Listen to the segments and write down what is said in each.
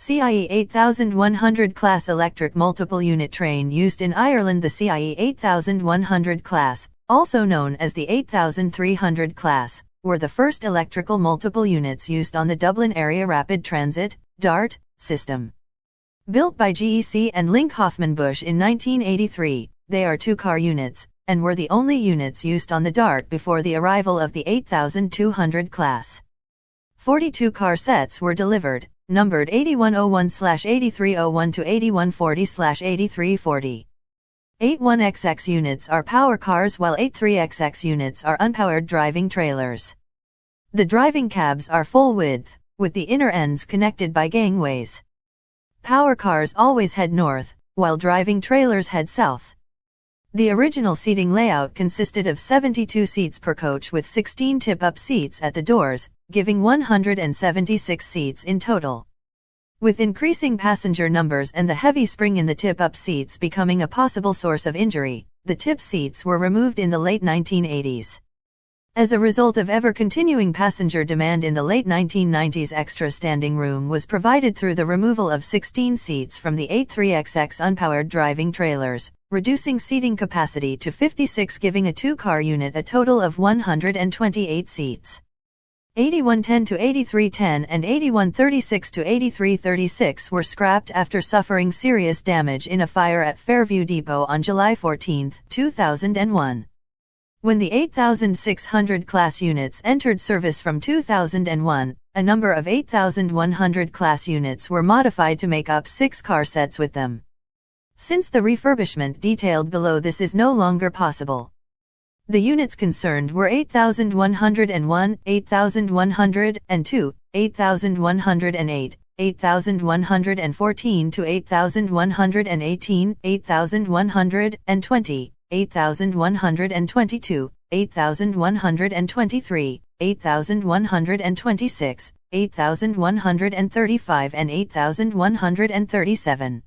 CIE 8100 class electric multiple unit train used in Ireland. The CIE 8100 class, also known as the 8300 class, were the first electrical multiple units used on the Dublin Area Rapid Transit (DART) system. Built by GEC and Link Hoffman-Bush in 1983, they are two-car units, and were the only units used on the DART before the arrival of the 8200 class. 42 car sets were delivered, numbered 8101/8301 to 8140/8340. 81XX units are power cars while 83XX units are unpowered driving trailers. The driving cabs are full width, with the inner ends connected by gangways. Power cars always head north, while driving trailers head south. The original seating layout consisted of 72 seats per coach with 16 tip-up seats at the doors, giving 176 seats in total. With increasing passenger numbers and the heavy spring in the tip-up seats becoming a possible source of injury, the tip seats were removed in the late 1980s. As a result of ever-continuing passenger demand in the late 1990s, extra standing room was provided through the removal of 16 seats from the 83XX unpowered driving trailers, reducing seating capacity to 56, giving a two-car unit a total of 128 seats. 8110 to 8310 and 8136 to 8336 were scrapped after suffering serious damage in a fire at Fairview Depot on July 14, 2001. When the 8600 class units entered service from 2001, a number of 8100 class units were modified to make up 6 car sets with them. Since the refurbishment detailed below this is no longer possible. The units concerned were 8101, 8102, 8108, 8114 to 8118, 8120, 8122, 8123, 8126, 8135 and 8137.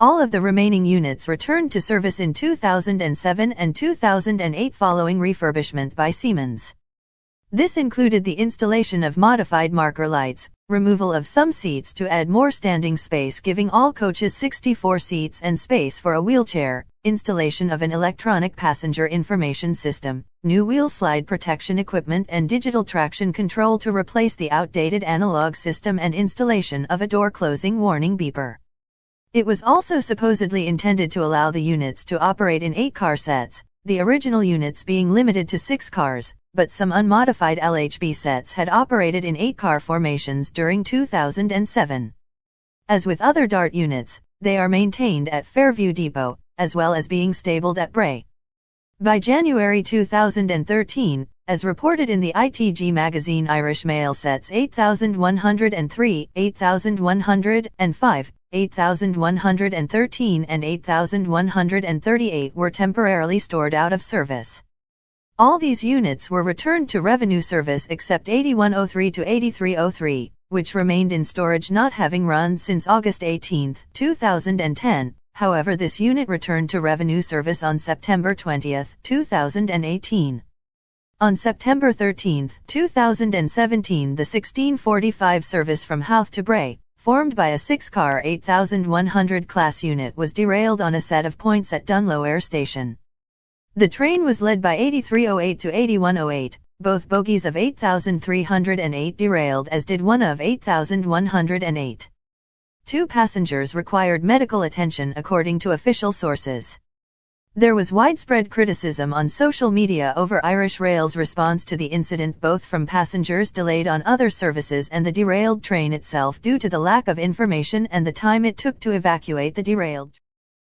All of the remaining units returned to service in 2007 and 2008 following refurbishment by Siemens. This included the installation of modified marker lights, removal of some seats to add more standing space giving all coaches 64 seats and space for a wheelchair, installation of an electronic passenger information system, new wheel slide protection equipment and digital traction control to replace the outdated analog system, and installation of a door closing warning beeper. It was also supposedly intended to allow the units to operate in 8 car sets, the original units being limited to 6 cars, but some unmodified LHB sets had operated in 8 car formations during 2007. As with other DART units, they are maintained at Fairview Depot, as well as being stabled at Bray. By January 2013, as reported in the ITG magazine, Irish mail sets 8103, 8105, 8113 and 8138 were temporarily stored out of service. All these units were returned to revenue service except 8103 to 8303, which remained in storage not having run since August 18, 2010. However, this unit returned to revenue service on September 20, 2018. On September 13, 2017, the 1645 service from Howth to Bray, formed by a 6-car 8100 class unit, was derailed on a set of points at Dunlow Air Station. The train was led by 8308 to 8108, both bogies of 8308 derailed, as did one of 8108. 2 passengers required medical attention according to official sources. There was widespread criticism on social media over Irish Rail's response to the incident, both from passengers delayed on other services and the derailed train itself, due to the lack of information and the time it took to evacuate the derailed